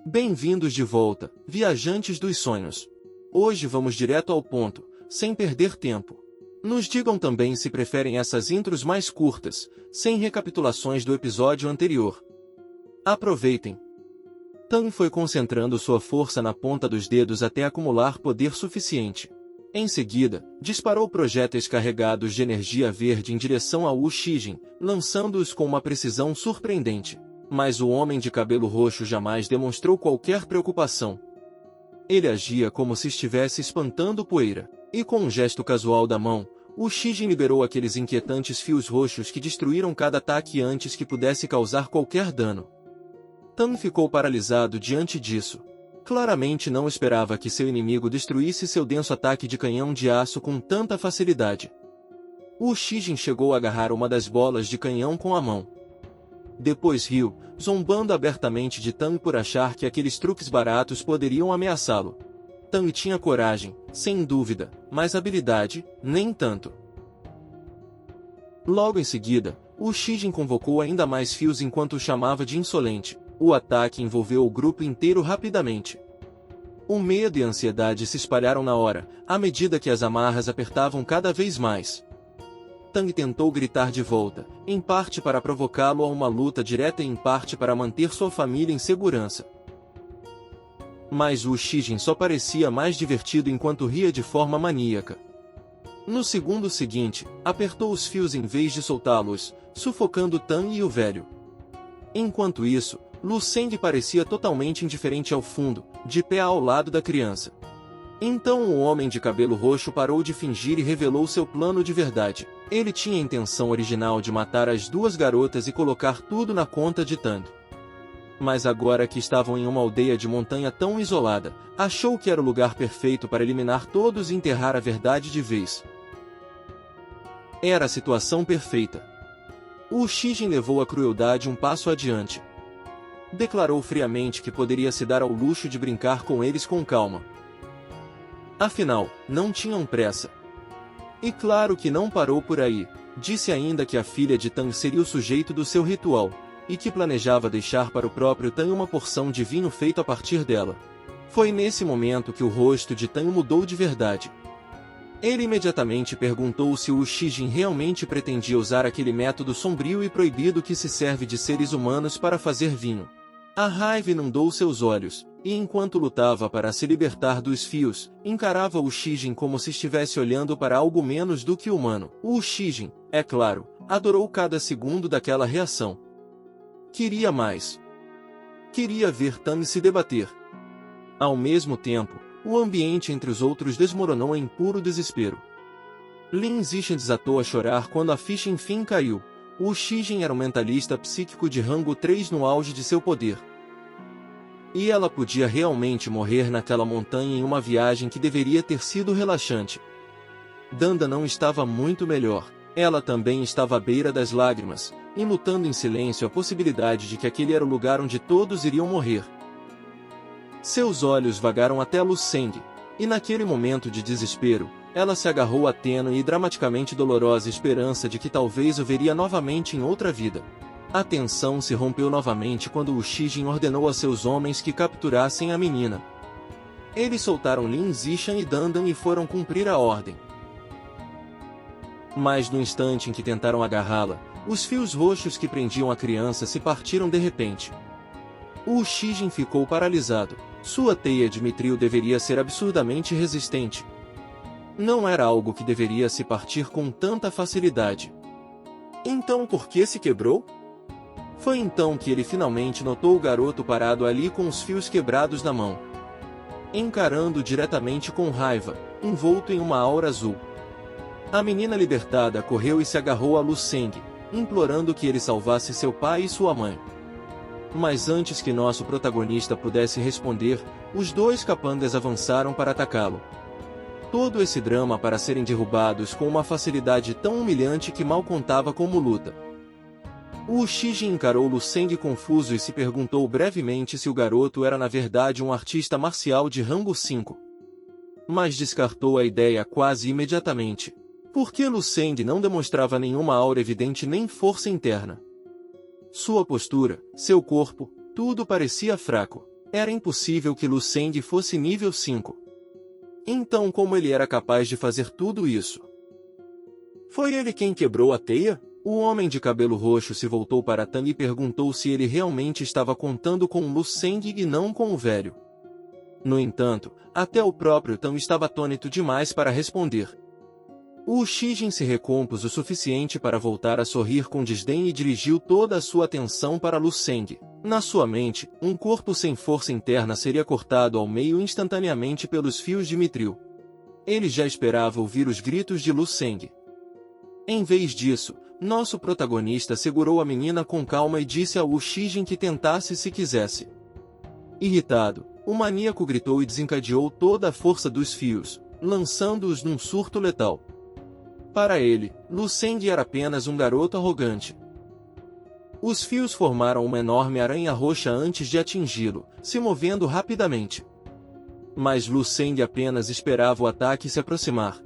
Bem-vindos de volta, viajantes dos sonhos. Hoje vamos direto ao ponto, sem perder tempo. Nos digam também se preferem essas intros mais curtas, sem recapitulações do episódio anterior. Aproveitem. Tan foi concentrando sua força na ponta dos dedos até acumular poder suficiente. Em seguida, disparou projéteis carregados de energia verde em direção a Wu Shijin, lançando-os com uma precisão surpreendente. Mas o homem de cabelo roxo jamais demonstrou qualquer preocupação. Ele agia como se estivesse espantando poeira, e com um gesto casual da mão, Wu Shijin liberou aqueles inquietantes fios roxos que destruíram cada ataque antes que pudesse causar qualquer dano. Tan ficou paralisado diante disso. Claramente não esperava que seu inimigo destruísse seu denso ataque de canhão de aço com tanta facilidade. Wu Shijin chegou a agarrar uma das bolas de canhão com a mão. Depois riu, zombando abertamente de Tan por achar que aqueles truques baratos poderiam ameaçá-lo. Tan tinha coragem, sem dúvida, mas habilidade, nem tanto. Logo em seguida, Wu Shijin convocou ainda mais fios enquanto o chamava de insolente. O ataque envolveu o grupo inteiro rapidamente. O medo e a ansiedade se espalharam na hora, à medida que as amarras apertavam cada vez mais. Tang tentou gritar de volta, em parte para provocá-lo a uma luta direta e em parte para manter sua família em segurança. Mas Wu Shijin só parecia mais divertido enquanto ria de forma maníaca. No segundo seguinte, apertou os fios em vez de soltá-los, sufocando Tang e o velho. Enquanto isso, Lu Seng parecia totalmente indiferente ao fundo, de pé ao lado da criança. Então o homem de cabelo roxo parou de fingir e revelou seu plano de verdade. Ele tinha a intenção original de matar as duas garotas e colocar tudo na conta de Tang. Mas agora que estavam em uma aldeia de montanha tão isolada, achou que era o lugar perfeito para eliminar todos e enterrar a verdade de vez. Era a situação perfeita. Wu Shijin levou a crueldade um passo adiante. Declarou friamente que poderia se dar ao luxo de brincar com eles com calma. Afinal, não tinham pressa. E claro que não parou por aí. Disse ainda que a filha de Tang seria o sujeito do seu ritual, e que planejava deixar para o próprio Tang uma porção de vinho feito a partir dela. Foi nesse momento que o rosto de Tang mudou de verdade. Ele imediatamente perguntou se Wu Shijin realmente pretendia usar aquele método sombrio e proibido que se serve de seres humanos para fazer vinho. A raiva inundou seus olhos, e enquanto lutava para se libertar dos fios, encarava Wu Shijin como se estivesse olhando para algo menos do que humano. Wu Shijin, é claro, adorou cada segundo daquela reação. Queria mais. Queria ver Tang se debater. Ao mesmo tempo, o ambiente entre os outros desmoronou em puro desespero. Lin Zishan desatou a chorar quando a ficha enfim caiu. Wu Shijin era um mentalista psíquico de rango 3 no auge de seu poder. E ela podia realmente morrer naquela montanha em uma viagem que deveria ter sido relaxante. Danda não estava muito melhor. Ela também estava à beira das lágrimas, enlutando em silêncio a possibilidade de que aquele era o lugar onde todos iriam morrer. Seus olhos vagaram até Lu Seng, e naquele momento de desespero, ela se agarrou à tênue e dramaticamente dolorosa esperança de que talvez o veria novamente em outra vida. A tensão se rompeu novamente quando Wu Shijin ordenou a seus homens que capturassem a menina. Eles soltaram Lin Zishan e Dandan e foram cumprir a ordem. Mas no instante em que tentaram agarrá-la, os fios roxos que prendiam a criança se partiram de repente. Wu Shijin ficou paralisado. Sua teia de mitril deveria ser absurdamente resistente. Não era algo que deveria se partir com tanta facilidade. Então por que se quebrou? Foi então que ele finalmente notou o garoto parado ali com os fios quebrados na mão. Encarando diretamente com raiva, envolto em uma aura azul. A menina libertada correu e se agarrou a Lu Seng, implorando que ele salvasse seu pai e sua mãe. Mas antes que nosso protagonista pudesse responder, os dois capangas avançaram para atacá-lo. Todo esse drama para serem derrubados com uma facilidade tão humilhante que mal contava como luta. Wu Shijin encarou Lu Seng confuso e se perguntou brevemente se o garoto era na verdade um artista marcial de rango 5. Mas descartou a ideia quase imediatamente. Porque Lu Seng não demonstrava nenhuma aura evidente nem força interna. Sua postura, seu corpo, tudo parecia fraco. Era impossível que Lu Seng fosse nível 5. Então como ele era capaz de fazer tudo isso? Foi ele quem quebrou a teia? O homem de cabelo roxo se voltou para Tang e perguntou se ele realmente estava contando com Lu Seng e não com o velho. No entanto, até o próprio Tang estava atônito demais para responder. O Shijin se recompôs o suficiente para voltar a sorrir com desdém e dirigiu toda a sua atenção para Lu Seng. Na sua mente, um corpo sem força interna seria cortado ao meio instantaneamente pelos fios de Mithril. Ele já esperava ouvir os gritos de Lu Seng. Em vez disso, nosso protagonista segurou a menina com calma e disse ao Shijin que tentasse se quisesse. Irritado, o maníaco gritou e desencadeou toda a força dos fios, lançando-os num surto letal. Para ele, Lu Seng era apenas um garoto arrogante. Os fios formaram uma enorme aranha roxa antes de atingi-lo, se movendo rapidamente. Mas Lu Seng apenas esperava o ataque se aproximar.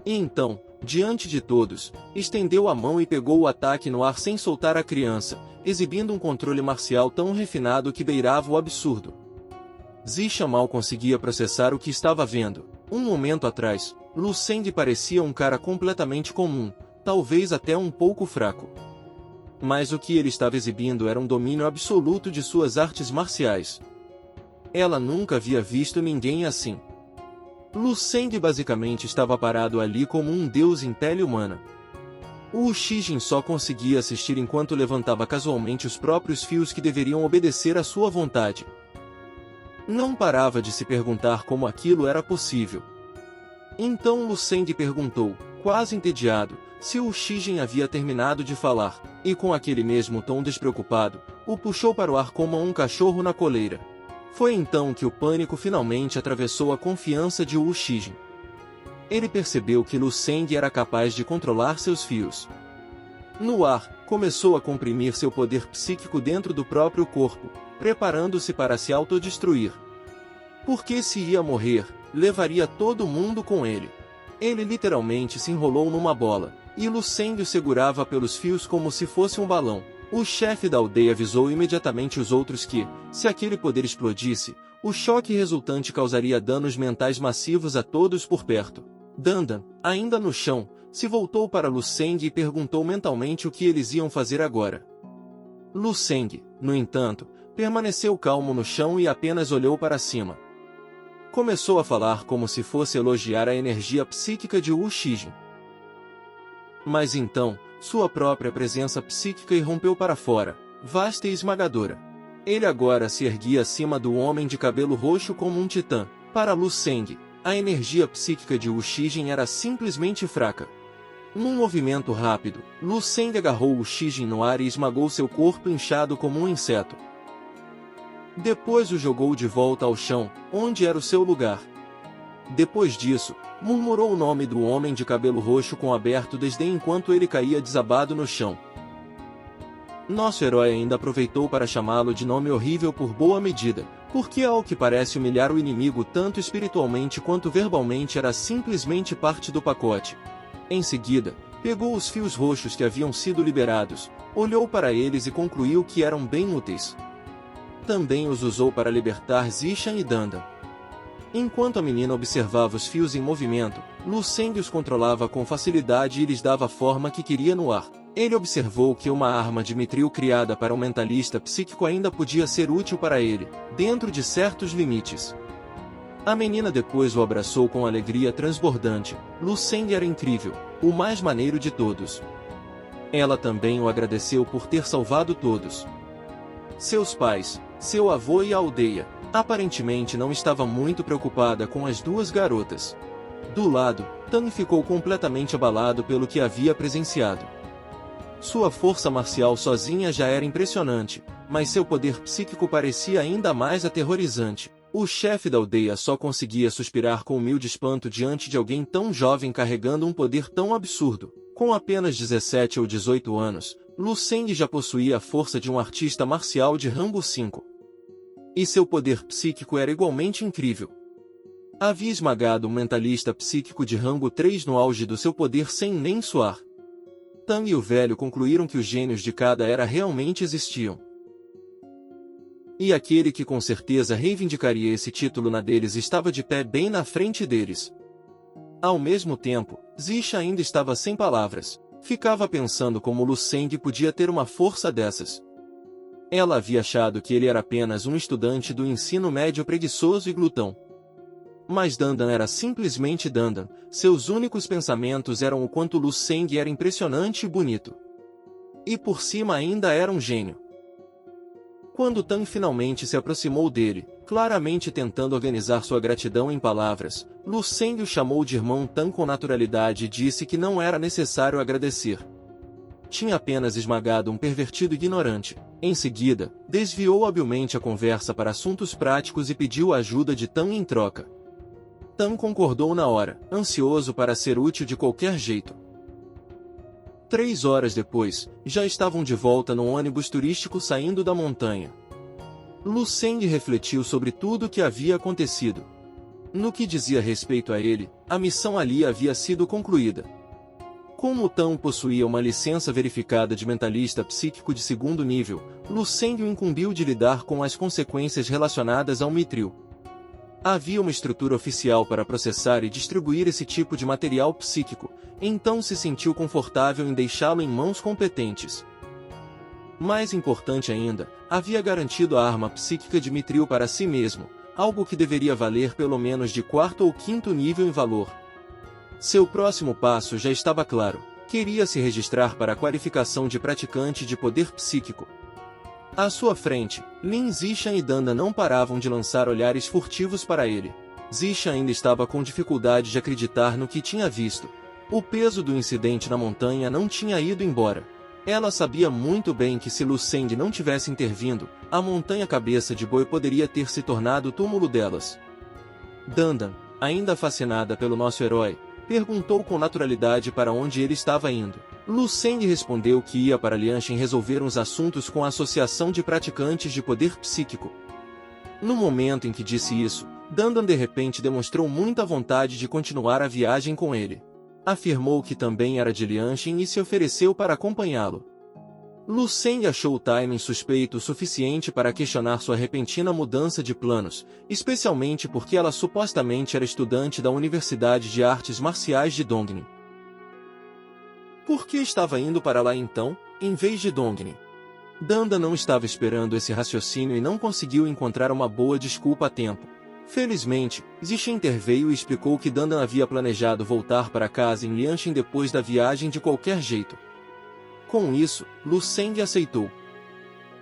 E então, diante de todos, estendeu a mão e pegou o ataque no ar sem soltar a criança, exibindo um controle marcial tão refinado que beirava o absurdo. Zixa mal conseguia processar o que estava vendo. Um momento atrás, Lu Seng parecia um cara completamente comum, talvez até um pouco fraco. Mas o que ele estava exibindo era um domínio absoluto de suas artes marciais. Ela nunca havia visto ninguém assim. Lu Seng basicamente estava parado ali como um deus em pele humana. O Shijin só conseguia assistir enquanto levantava casualmente os próprios fios que deveriam obedecer à sua vontade. Não parava de se perguntar como aquilo era possível. Então Lu Seng perguntou, quase entediado, se o Shijin havia terminado de falar, e com aquele mesmo tom despreocupado, o puxou para o ar como um cachorro na coleira. Foi então que o pânico finalmente atravessou a confiança de Wu Shijin. Ele percebeu que Lu Seng era capaz de controlar seus fios. No ar, começou a comprimir seu poder psíquico dentro do próprio corpo, preparando-se para se autodestruir. Porque se ia morrer, levaria todo mundo com ele. Ele literalmente se enrolou numa bola, e Lu Seng o segurava pelos fios como se fosse um balão. O chefe da aldeia avisou imediatamente os outros que, se aquele poder explodisse, o choque resultante causaria danos mentais massivos a todos por perto. Dandan, ainda no chão, se voltou para Lu Seng e perguntou mentalmente o que eles iam fazer agora. Lu Seng, no entanto, permaneceu calmo no chão e apenas olhou para cima. Começou a falar como se fosse elogiar a energia psíquica de Wu Shijin. Mas então, sua própria presença psíquica irrompeu para fora, vasta e esmagadora. Ele agora se erguia acima do homem de cabelo roxo como um titã. Para Lu Seng, a energia psíquica de Wu Shijin era simplesmente fraca. Num movimento rápido, Lu Seng agarrou Wu Shijin no ar e esmagou seu corpo inchado como um inseto. Depois o jogou de volta ao chão, onde era o seu lugar. Depois disso, murmurou o nome do homem de cabelo roxo com aberto desdém enquanto ele caía desabado no chão. Nosso herói ainda aproveitou para chamá-lo de nome horrível por boa medida, porque ao que parece humilhar o inimigo tanto espiritualmente quanto verbalmente era simplesmente parte do pacote. Em seguida, pegou os fios roxos que haviam sido liberados, olhou para eles e concluiu que eram bem úteis. Também os usou para libertar Zishan e Dandan. Enquanto a menina observava os fios em movimento, Lu Seng os controlava com facilidade e lhes dava a forma que queria no ar. Ele observou que uma arma de Mithril criada para um mentalista psíquico ainda podia ser útil para ele, dentro de certos limites. A menina depois o abraçou com alegria transbordante. Lu Seng era incrível, o mais maneiro de todos. Ela também o agradeceu por ter salvado todos. Seus pais, seu avô e a aldeia. Aparentemente não estava muito preocupada com as duas garotas. Do lado, Tang ficou completamente abalado pelo que havia presenciado. Sua força marcial sozinha já era impressionante, mas seu poder psíquico parecia ainda mais aterrorizante. O chefe da aldeia só conseguia suspirar com humilde espanto diante de alguém tão jovem carregando um poder tão absurdo. Com apenas 17 ou 18 anos, Lu Seng já possuía a força de um artista marcial de rango 5. E seu poder psíquico era igualmente incrível. Havia esmagado um mentalista psíquico de rango 3 no auge do seu poder sem nem suar. Tang e o velho concluíram que os gênios de cada era realmente existiam. E aquele que com certeza reivindicaria esse título na deles estava de pé bem na frente deles. Ao mesmo tempo, Zisha ainda estava sem palavras. Ficava pensando como Lu Seng podia ter uma força dessas. Ela havia achado que ele era apenas um estudante do ensino médio preguiçoso e glutão. Mas Dandan era simplesmente Dandan. Seus únicos pensamentos eram o quanto Lu Seng era impressionante e bonito. E por cima ainda era um gênio. Quando Tan finalmente se aproximou dele, claramente tentando organizar sua gratidão em palavras, Lu Seng o chamou de irmão Tan com naturalidade e disse que não era necessário agradecer. Tinha apenas esmagado um pervertido ignorante. Em seguida, desviou habilmente a conversa para assuntos práticos e pediu a ajuda de Tan em troca. Tan concordou na hora, ansioso para ser útil de qualquer jeito. 3 horas depois, já estavam de volta no ônibus turístico saindo da montanha. Lu Seng refletiu sobre tudo o que havia acontecido. No que dizia respeito a ele, a missão ali havia sido concluída. Como Tan possuía uma licença verificada de mentalista psíquico de 2º nível, Lu Seng o incumbiu de lidar com as consequências relacionadas ao Mithril. Havia uma estrutura oficial para processar e distribuir esse tipo de material psíquico, então se sentiu confortável em deixá-lo em mãos competentes. Mais importante ainda, havia garantido a arma psíquica de Mithril para si mesmo, algo que deveria valer pelo menos de 4º ou 5º nível em valor. Seu próximo passo já estava claro: queria se registrar para a qualificação de praticante de poder psíquico. À sua frente, Lin Zishan e Dandan não paravam de lançar olhares furtivos para ele. Zishan ainda estava com dificuldade de acreditar no que tinha visto. O peso do incidente na montanha não tinha ido embora. Ela sabia muito bem que se Lu Seng não tivesse intervindo, a montanha cabeça de boi poderia ter se tornado o túmulo delas. Dandan, ainda fascinada pelo nosso herói, perguntou com naturalidade para onde ele estava indo. Lu Seng respondeu que ia para Lianshan resolver uns assuntos com a Associação de Praticantes de Poder Psíquico. No momento em que disse isso, Dandan de repente demonstrou muita vontade de continuar a viagem com ele. Afirmou que também era de Lianshan e se ofereceu para acompanhá-lo. Lu Seng achou o timing suspeito o suficiente para questionar sua repentina mudança de planos, especialmente porque ela supostamente era estudante da Universidade de Artes Marciais de Dongni. Por que estava indo para lá então, em vez de Dongni? Dandan não estava esperando esse raciocínio e não conseguiu encontrar uma boa desculpa a tempo. Felizmente, Zishan interveio e explicou que Dandan havia planejado voltar para casa em Lianshan depois da viagem de qualquer jeito. Com isso, Lu Seng aceitou.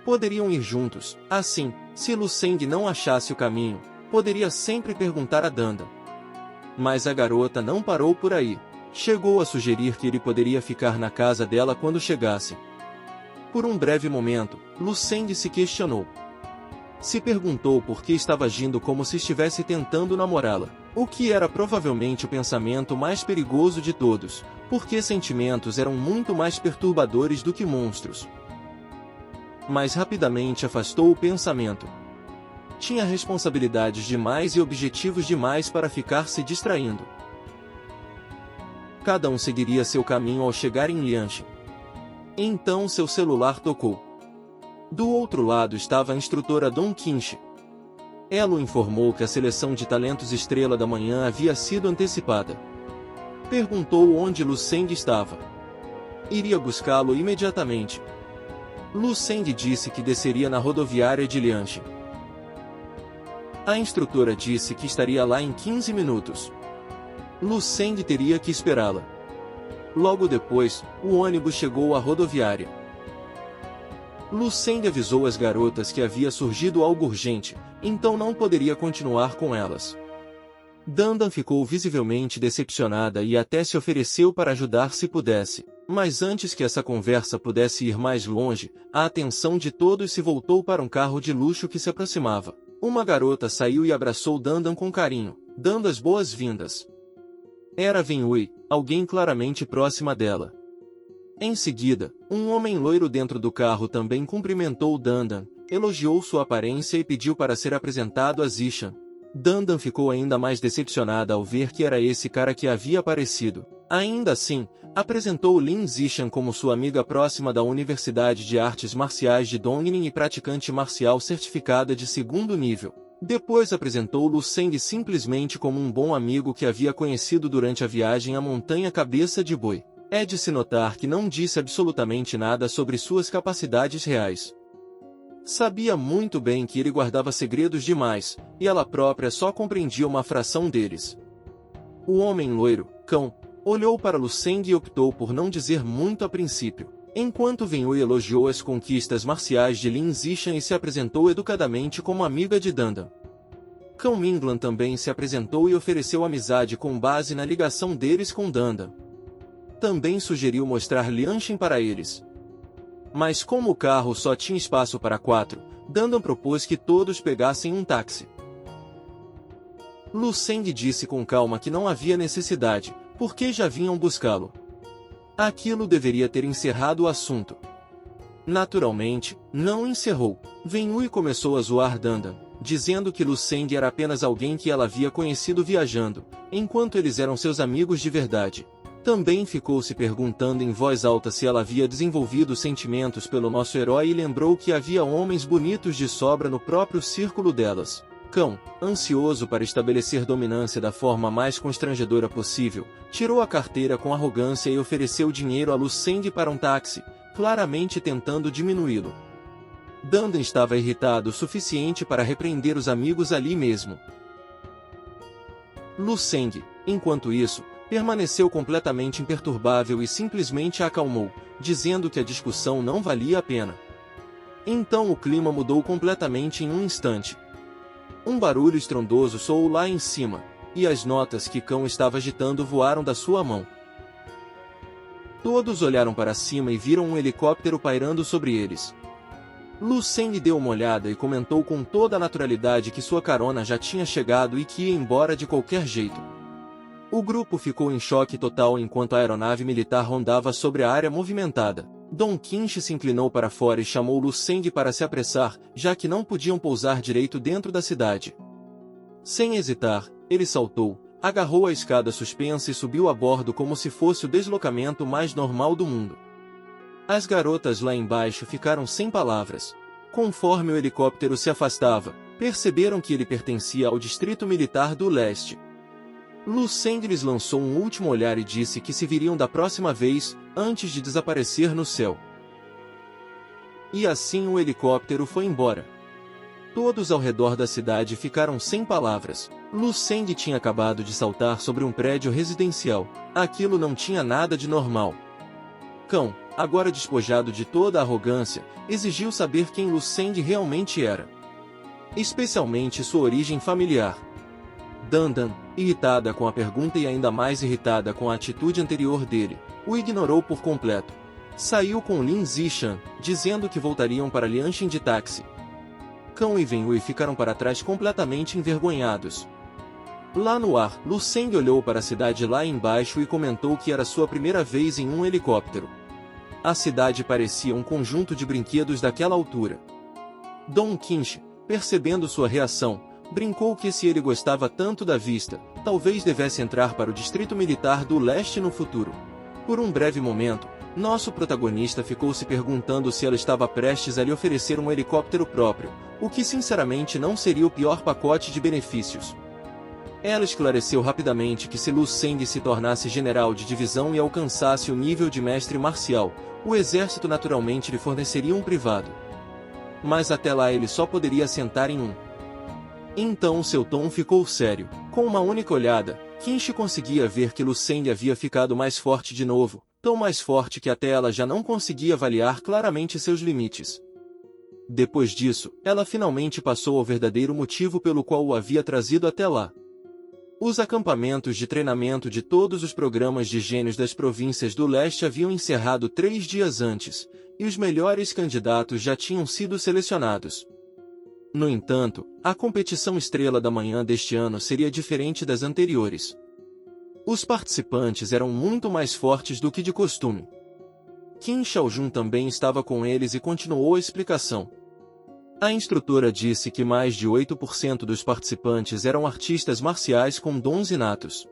Poderiam ir juntos. Assim, se Lu Seng não achasse o caminho, poderia sempre perguntar a Dandan. Mas a garota não parou por aí. Chegou a sugerir que ele poderia ficar na casa dela quando chegasse. Por um breve momento, Lu Seng se questionou. Se perguntou por que estava agindo como se estivesse tentando namorá-la, o que era provavelmente o pensamento mais perigoso de todos, porque sentimentos eram muito mais perturbadores do que monstros. Mas rapidamente afastou o pensamento. Tinha responsabilidades demais e objetivos demais para ficar se distraindo. Cada um seguiria seu caminho ao chegar em Lianshan. Então seu celular tocou. Do outro lado estava a instrutora Don Quinche. Ela o informou que a seleção de talentos estrela da manhã havia sido antecipada. Perguntou onde Lu Seng estava. Iria buscá-lo imediatamente. Lu Seng disse que desceria na rodoviária de Lianshan. A instrutora disse que estaria lá em 15 minutos. Lu Seng teria que esperá-la. Logo depois, o ônibus chegou à rodoviária. Lu Seng avisou as garotas que havia surgido algo urgente, então não poderia continuar com elas. Dandan ficou visivelmente decepcionada e até se ofereceu para ajudar se pudesse, mas antes que essa conversa pudesse ir mais longe, a atenção de todos se voltou para um carro de luxo que se aproximava. Uma garota saiu e abraçou Dandan com carinho, dando as boas-vindas. Era Wenhui, alguém claramente próxima dela. Em seguida, um homem loiro dentro do carro também cumprimentou Dandan, elogiou sua aparência e pediu para ser apresentado a Zishan. Dandan ficou ainda mais decepcionada ao ver que era esse cara que havia aparecido. Ainda assim, apresentou Lin Zishan como sua amiga próxima da Universidade de Artes Marciais de Dongning e praticante marcial certificada de segundo nível. Depois apresentou Lu Seng simplesmente como um bom amigo que havia conhecido durante a viagem à Montanha Cabeça de Boi. É de se notar que não disse absolutamente nada sobre suas capacidades reais. Sabia muito bem que ele guardava segredos demais, e ela própria só compreendia uma fração deles. O homem loiro, Cão, olhou para Lu Seng e optou por não dizer muito a princípio, enquanto Wenhui elogiou as conquistas marciais de Lin Zishan e se apresentou educadamente como amiga de Dandan. Cão Minglan também se apresentou e ofereceu amizade com base na ligação deles com Dandan. Também sugeriu mostrar Lianshin para eles. Mas como o carro só tinha espaço para 4, Dandan propôs que todos pegassem um táxi. Lu Seng disse com calma que não havia necessidade, porque já vinham buscá-lo. Aquilo deveria ter encerrado o assunto. Naturalmente, não encerrou. Wenhui começou a zoar Dandan, dizendo que Lu Seng era apenas alguém que ela havia conhecido viajando, enquanto eles eram seus amigos de verdade. Também ficou se perguntando em voz alta se ela havia desenvolvido sentimentos pelo nosso herói e lembrou que havia homens bonitos de sobra no próprio círculo delas. Cão, ansioso para estabelecer dominância da forma mais constrangedora possível, tirou a carteira com arrogância e ofereceu dinheiro a Lu Seng para um táxi, claramente tentando diminuí-lo. Dandan estava irritado o suficiente para repreender os amigos ali mesmo. Lu Seng, enquanto isso, permaneceu completamente imperturbável e simplesmente a acalmou, dizendo que a discussão não valia a pena. Então o clima mudou completamente em um instante. Um barulho estrondoso soou lá em cima, e as notas que Cão estava agitando voaram da sua mão. Todos olharam para cima e viram um helicóptero pairando sobre eles. Lu Seng deu uma olhada e comentou com toda a naturalidade que sua carona já tinha chegado e que ia embora de qualquer jeito. O grupo ficou em choque total enquanto a aeronave militar rondava sobre a área movimentada. Dong Qinshi se inclinou para fora e chamou Lu Seng para se apressar, já que não podiam pousar direito dentro da cidade. Sem hesitar, ele saltou, agarrou a escada suspensa e subiu a bordo como se fosse o deslocamento mais normal do mundo. As garotas lá embaixo ficaram sem palavras. Conforme o helicóptero se afastava, perceberam que ele pertencia ao Distrito Militar do Leste. Lu Seng lhes lançou um último olhar e disse que se viriam da próxima vez, antes de desaparecer no céu. E assim o helicóptero foi embora. Todos ao redor da cidade ficaram sem palavras. Lu Seng tinha acabado de saltar sobre um prédio residencial. Aquilo não tinha nada de normal. Cão, agora despojado de toda a arrogância, exigiu saber quem Lu Seng realmente era. Especialmente sua origem familiar. Dandan, irritada com a pergunta e ainda mais irritada com a atitude anterior dele, o ignorou por completo. Saiu com Lin Zishan, dizendo que voltariam para Lianshin de táxi. Cão e Wenhui ficaram para trás completamente envergonhados. Lá no ar, Lu Seng olhou para a cidade lá embaixo e comentou que era sua primeira vez em um helicóptero. A cidade parecia um conjunto de brinquedos daquela altura. Dong Qinshi, percebendo sua reação, brincou que se ele gostava tanto da vista, talvez devesse entrar para o Distrito Militar do Leste no futuro. Por um breve momento, nosso protagonista ficou se perguntando se ela estava prestes a lhe oferecer um helicóptero próprio, o que sinceramente não seria o pior pacote de benefícios. Ela esclareceu rapidamente que se Lu Seng se tornasse general de divisão e alcançasse o nível de mestre marcial, o exército naturalmente lhe forneceria um privado. Mas até lá ele só poderia sentar em um. Então seu tom ficou sério. Com uma única olhada, Qinshi conseguia ver que Lu Seng havia ficado mais forte de novo, tão mais forte que até ela já não conseguia avaliar claramente seus limites. Depois disso, ela finalmente passou ao verdadeiro motivo pelo qual o havia trazido até lá. Os acampamentos de treinamento de todos os programas de gênios das províncias do leste haviam encerrado 3 dias antes, e os melhores candidatos já tinham sido selecionados. No entanto, a competição estrela da manhã deste ano seria diferente das anteriores. Os participantes eram muito mais fortes do que de costume. Qin Shaojun também estava com eles e continuou a explicação. A instrutora disse que mais de 8% dos participantes eram artistas marciais com dons inatos.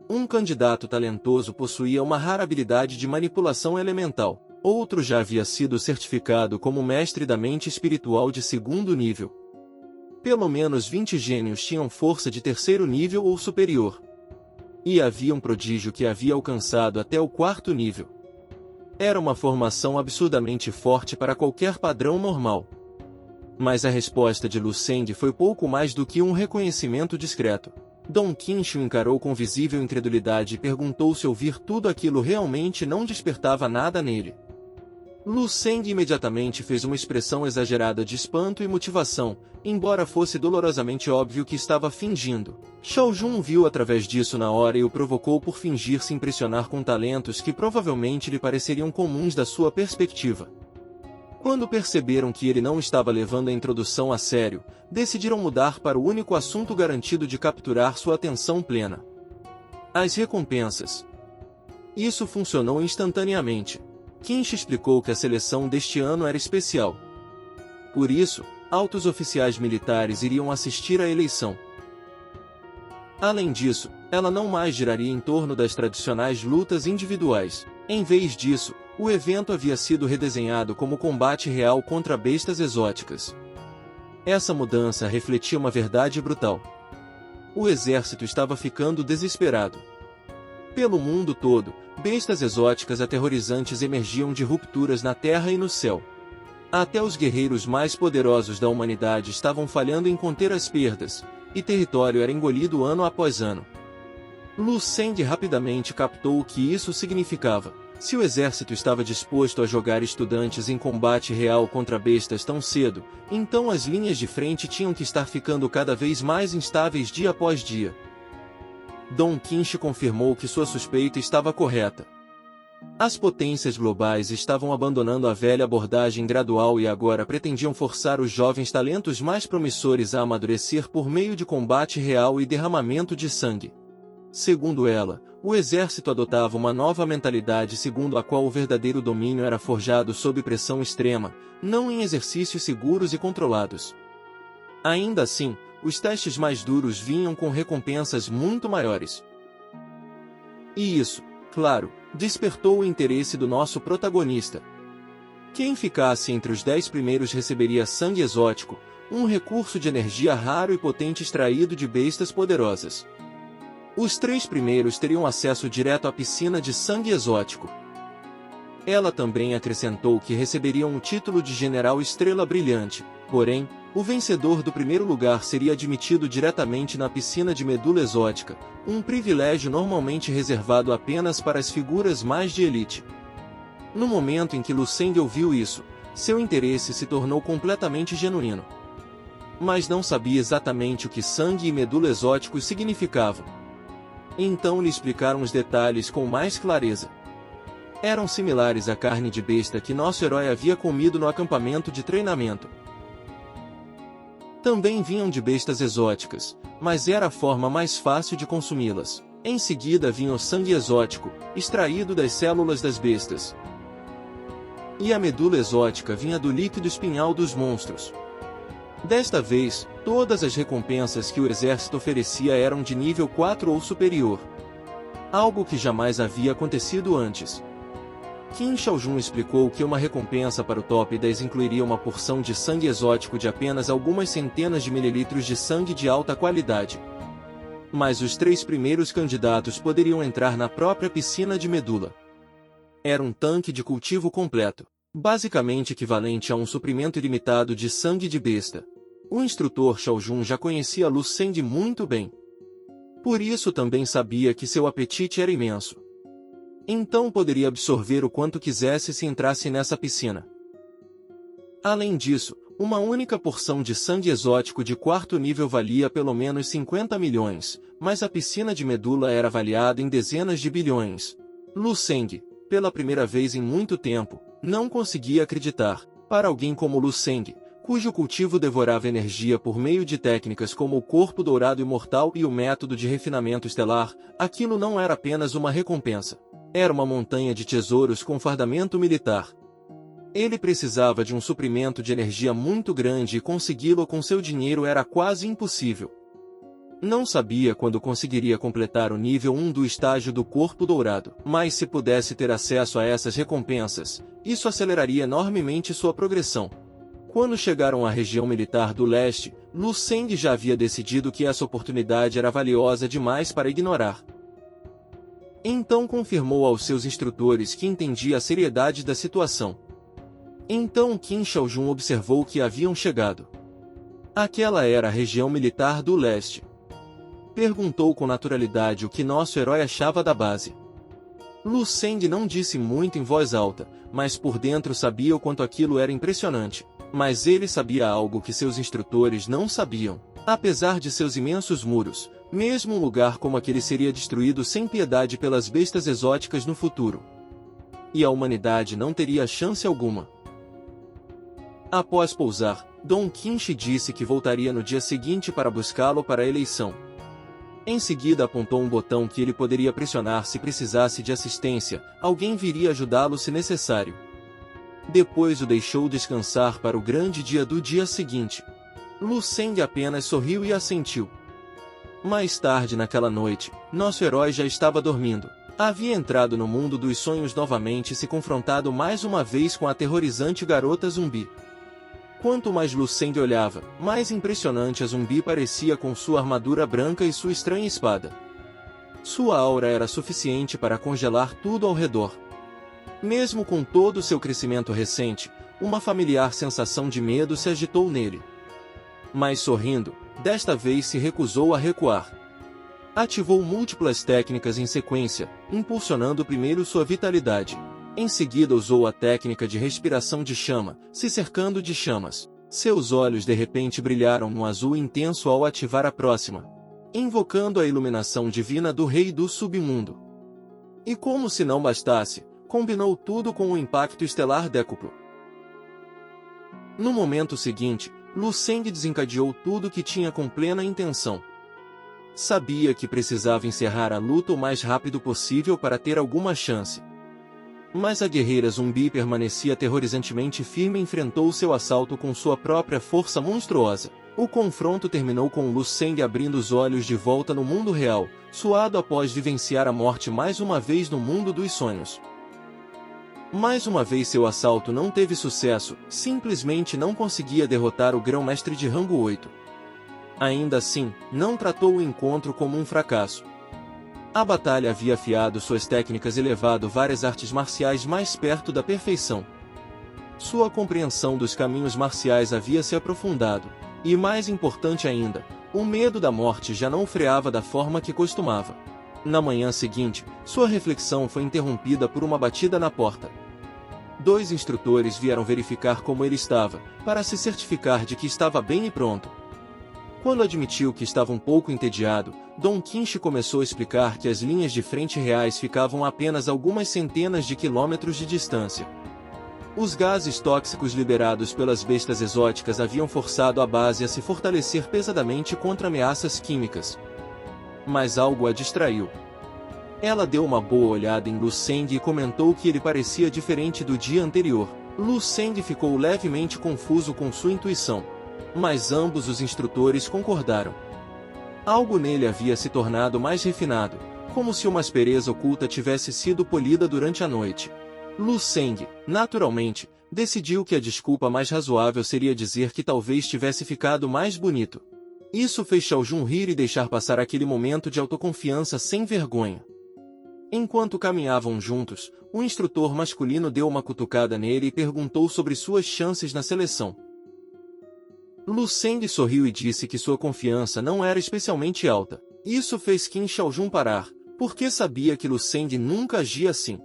Um candidato talentoso possuía uma rara habilidade de manipulação elemental. Outro já havia sido certificado como mestre da mente espiritual de segundo nível. Pelo menos 20 gênios tinham força de terceiro nível ou superior. E havia um prodígio que havia alcançado até o quarto nível. Era uma formação absurdamente forte para qualquer padrão normal. Mas a resposta de Lu Seng foi pouco mais do que um reconhecimento discreto. Dom Qinshi o encarou com visível incredulidade e perguntou se ouvir tudo aquilo realmente não despertava nada nele. Lu Seng imediatamente fez uma expressão exagerada de espanto e motivação, embora fosse dolorosamente óbvio que estava fingindo. Shao Jun viu através disso na hora e o provocou por fingir se impressionar com talentos que provavelmente lhe pareceriam comuns da sua perspectiva. Quando perceberam que ele não estava levando a introdução a sério, decidiram mudar para o único assunto garantido de capturar sua atenção plena: as recompensas. Isso funcionou instantaneamente. Qinshi explicou que a seleção deste ano era especial. Por isso, altos oficiais militares iriam assistir à eleição. Além disso, ela não mais giraria em torno das tradicionais lutas individuais. Em vez disso, o evento havia sido redesenhado como combate real contra bestas exóticas. Essa mudança refletia uma verdade brutal. O exército estava ficando desesperado. Pelo mundo todo, bestas exóticas aterrorizantes emergiam de rupturas na terra e no céu. Até os guerreiros mais poderosos da humanidade estavam falhando em conter as perdas, e território era engolido ano após ano. Lu Seng rapidamente captou o que isso significava. Se o exército estava disposto a jogar estudantes em combate real contra bestas tão cedo, então as linhas de frente tinham que estar ficando cada vez mais instáveis dia após dia. Dom Qinshi confirmou que sua suspeita estava correta. As potências globais estavam abandonando a velha abordagem gradual e agora pretendiam forçar os jovens talentos mais promissores a amadurecer por meio de combate real e derramamento de sangue. Segundo ela, o exército adotava uma nova mentalidade segundo a qual o verdadeiro domínio era forjado sob pressão extrema, não em exercícios seguros e controlados. Ainda assim, os testes mais duros vinham com recompensas muito maiores. E isso, claro, despertou o interesse do nosso protagonista. Quem ficasse entre os 10 primeiros receberia sangue exótico, um recurso de energia raro e potente extraído de bestas poderosas. Os 3 primeiros teriam acesso direto à piscina de sangue exótico. Ela também acrescentou que receberiam o título de General Estrela Brilhante, porém, o vencedor do primeiro lugar seria admitido diretamente na piscina de medula exótica, um privilégio normalmente reservado apenas para as figuras mais de elite. No momento em que Lu Seng ouviu isso, seu interesse se tornou completamente genuíno. Mas não sabia exatamente o que sangue e medula exóticos significavam. Então lhe explicaram os detalhes com mais clareza. Eram similares à carne de besta que nosso herói havia comido no acampamento de treinamento. Também vinham de bestas exóticas, mas era a forma mais fácil de consumi-las. Em seguida vinha o sangue exótico, extraído das células das bestas. E a medula exótica vinha do líquido espinhal dos monstros. Desta vez, todas as recompensas que o exército oferecia eram de nível 4 ou superior. Algo que jamais havia acontecido antes. Qin Shaojun explicou que uma recompensa para o top 10 incluiria uma porção de sangue exótico de apenas algumas centenas de mililitros de sangue de alta qualidade. Mas os 3 primeiros candidatos poderiam entrar na própria piscina de medula. Era um tanque de cultivo completo, basicamente equivalente a um suprimento ilimitado de sangue de besta. O instrutor Shaojun já conhecia Lu Seng muito bem. Por isso também sabia que seu apetite era imenso. Então poderia absorver o quanto quisesse se entrasse nessa piscina. Além disso, uma única porção de sangue exótico de 4º nível valia pelo menos 50 milhões, mas a piscina de medula era avaliada em dezenas de bilhões. Lu Seng, pela primeira vez em muito tempo, não conseguia acreditar. Para alguém como Lu Seng, cujo cultivo devorava energia por meio de técnicas como o corpo dourado imortal e o método de refinamento estelar, aquilo não era apenas uma recompensa. Era uma montanha de tesouros com fardamento militar. Ele precisava de um suprimento de energia muito grande e consegui-lo com seu dinheiro era quase impossível. Não sabia quando conseguiria completar o nível 1 do estágio do Corpo Dourado, mas se pudesse ter acesso a essas recompensas, isso aceleraria enormemente sua progressão. Quando chegaram à região militar do leste, Lu Seng já havia decidido que essa oportunidade era valiosa demais para ignorar. Então confirmou aos seus instrutores que entendia a seriedade da situação. Então Qin Shaojun observou que haviam chegado. Aquela era a região militar do leste. Perguntou com naturalidade o que nosso herói achava da base. Lu Seng não disse muito em voz alta, mas por dentro sabia o quanto aquilo era impressionante. Mas ele sabia algo que seus instrutores não sabiam. Apesar de seus imensos muros, mesmo um lugar como aquele seria destruído sem piedade pelas bestas exóticas no futuro. E a humanidade não teria chance alguma. Após pousar, Dong Qinshi disse que voltaria no dia seguinte para buscá-lo para a eleição. Em seguida apontou um botão que ele poderia pressionar se precisasse de assistência, alguém viria ajudá-lo se necessário. Depois o deixou descansar para o grande dia do dia seguinte. Lu Seng apenas sorriu e assentiu. Mais tarde naquela noite, nosso herói já estava dormindo. Havia entrado no mundo dos sonhos novamente e se confrontado mais uma vez com a aterrorizante garota zumbi. Quanto mais Lu Seng olhava, mais impressionante a zumbi parecia com sua armadura branca e sua estranha espada. Sua aura era suficiente para congelar tudo ao redor. Mesmo com todo o seu crescimento recente, uma familiar sensação de medo se agitou nele. Mas sorrindo, desta vez se recusou a recuar. Ativou múltiplas técnicas em sequência, impulsionando primeiro sua vitalidade. Em seguida usou a técnica de respiração de chama, se cercando de chamas. Seus olhos de repente brilharam num azul intenso ao ativar a próxima, invocando a iluminação divina do Rei do Submundo. E como se não bastasse, combinou tudo com o impacto estelar décuplo. No momento seguinte, Lu Seng desencadeou tudo que tinha com plena intenção. Sabia que precisava encerrar a luta o mais rápido possível para ter alguma chance. Mas a guerreira zumbi permanecia aterrorizantemente firme e enfrentou seu assalto com sua própria força monstruosa. O confronto terminou com Lu Seng abrindo os olhos de volta no mundo real, suado após vivenciar a morte mais uma vez no mundo dos sonhos. Mais uma vez seu assalto não teve sucesso, simplesmente não conseguia derrotar o grão-mestre de rango 8. Ainda assim, não tratou o encontro como um fracasso. A batalha havia afiado suas técnicas e levado várias artes marciais mais perto da perfeição. Sua compreensão dos caminhos marciais havia se aprofundado, e mais importante ainda, o medo da morte já não o freava da forma que costumava. Na manhã seguinte, sua reflexão foi interrompida por uma batida na porta. 2 instrutores vieram verificar como ele estava, para se certificar de que estava bem e pronto. Quando admitiu que estava um pouco entediado, Dong Qinshi começou a explicar que as linhas de frente reais ficavam a apenas algumas centenas de quilômetros de distância. Os gases tóxicos liberados pelas bestas exóticas haviam forçado a base a se fortalecer pesadamente contra ameaças químicas. Mas algo a distraiu. Ela deu uma boa olhada em Lu Seng e comentou que ele parecia diferente do dia anterior. Lu Seng ficou levemente confuso com sua intuição. Mas ambos os instrutores concordaram. Algo nele havia se tornado mais refinado, como se uma aspereza oculta tivesse sido polida durante a noite. Lu Seng, naturalmente, decidiu que a desculpa mais razoável seria dizer que talvez tivesse ficado mais bonito. Isso fez Shaojun rir e deixar passar aquele momento de autoconfiança sem vergonha. Enquanto caminhavam juntos, o instrutor masculino deu uma cutucada nele e perguntou sobre suas chances na seleção. Lu Seng sorriu e disse que sua confiança não era especialmente alta. Isso fez Qin Shaojun parar, porque sabia que Lu Seng nunca agia assim.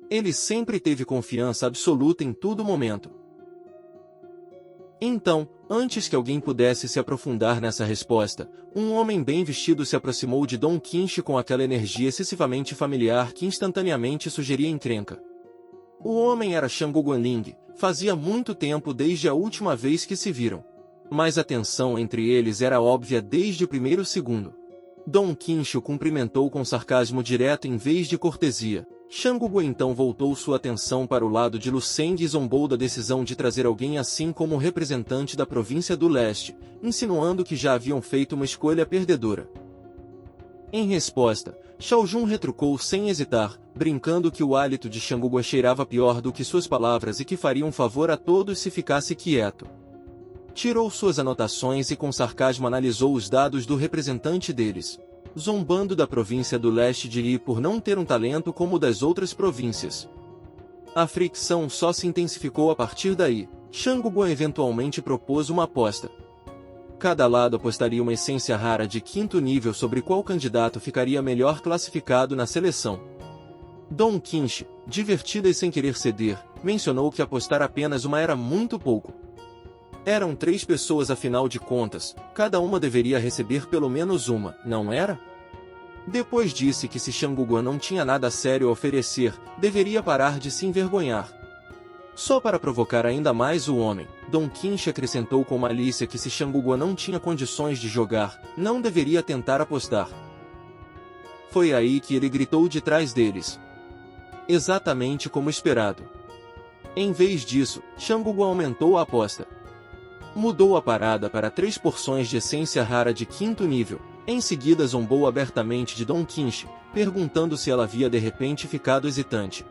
Ele sempre teve confiança absoluta em todo momento. Então, antes que alguém pudesse se aprofundar nessa resposta, um homem bem vestido se aproximou de Dong Qinshi com aquela energia excessivamente familiar que instantaneamente sugeria encrenca. O homem era Shango Guanling, fazia muito tempo desde a última vez que se viram. Mas a tensão entre eles era óbvia desde o primeiro segundo. Dong Qinshi o cumprimentou com sarcasmo direto em vez de cortesia. Shang-Gu então voltou sua atenção para o lado de Lu Seng e zombou da decisão de trazer alguém assim como representante da província do leste, insinuando que já haviam feito uma escolha perdedora. Em resposta, Shao Jun retrucou sem hesitar, brincando que o hálito de Shang-Gu cheirava pior do que suas palavras e que faria um favor a todos se ficasse quieto. Tirou suas anotações e com sarcasmo analisou os dados do representante deles, zombando da província do leste de Yi por não ter um talento como o das outras províncias. A fricção só se intensificou a partir daí. Shang-Gu eventualmente propôs uma aposta. Cada lado apostaria uma essência rara de 5º nível sobre qual candidato ficaria melhor classificado na seleção. Dong Qinshi, divertida e sem querer ceder, mencionou que apostar apenas uma era muito pouco. Eram 3 pessoas afinal de contas, cada uma deveria receber pelo menos uma, não era? Depois disse que se Shang-Gu não tinha nada sério a oferecer, deveria parar de se envergonhar. Só para provocar ainda mais o homem, Dong Qinshi acrescentou com malícia que se Shang-Gu não tinha condições de jogar, não deveria tentar apostar. Foi aí que ele gritou de trás deles. Exatamente como esperado. Em vez disso, Shang-Gu aumentou a aposta. Mudou a parada para 3 porções de essência rara de 5º nível. Em seguida zombou abertamente de Dong Qinshi, perguntando se ela havia de repente ficado hesitante.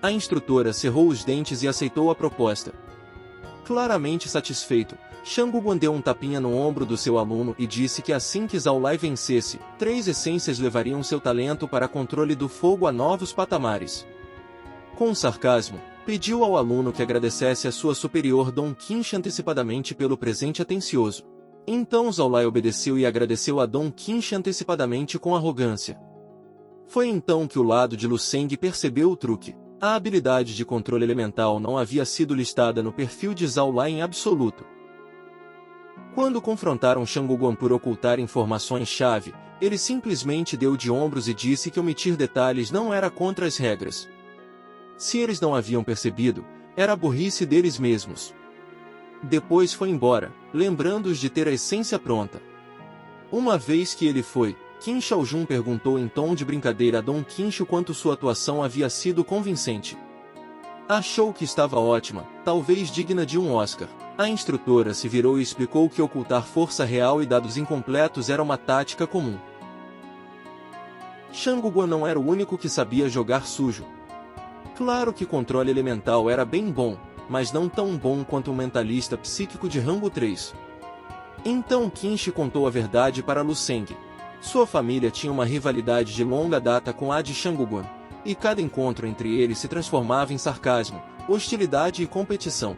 A instrutora cerrou os dentes e aceitou a proposta. Claramente satisfeito, Shang-Gu deu um tapinha no ombro do seu aluno e disse que assim que Zhao Lai vencesse, 3 essências levariam seu talento para controle do fogo a novos patamares. Com sarcasmo, pediu ao aluno que agradecesse a sua superior Dong Qinshi antecipadamente pelo presente atencioso. Então Zhao Lai obedeceu e agradeceu a Dong Qinshi antecipadamente com arrogância. Foi então que o lado de Lu Seng percebeu o truque. A habilidade de controle elemental não havia sido listada no perfil de Zhao Lai em absoluto. Quando confrontaram Shang-Gu por ocultar informações-chave, ele simplesmente deu de ombros e disse que omitir detalhes não era contra as regras. Se eles não haviam percebido, era a burrice deles mesmos. Depois foi embora, lembrando-os de ter a essência pronta. Uma vez que ele foi, Qin Shaojun perguntou em tom de brincadeira a Dong Qinshi quanto sua atuação havia sido convincente. Achou que estava ótima, talvez digna de um Oscar. A instrutora se virou e explicou que ocultar força real e dados incompletos era uma tática comum. Shang-Gu não era o único que sabia jogar sujo. Claro que controle elemental era bem bom, mas não tão bom quanto um mentalista psíquico de rango 3. Então Qinshi contou a verdade para Lu Seng. Sua família tinha uma rivalidade de longa data com a de Shang-Gu, e cada encontro entre eles se transformava em sarcasmo, hostilidade e competição.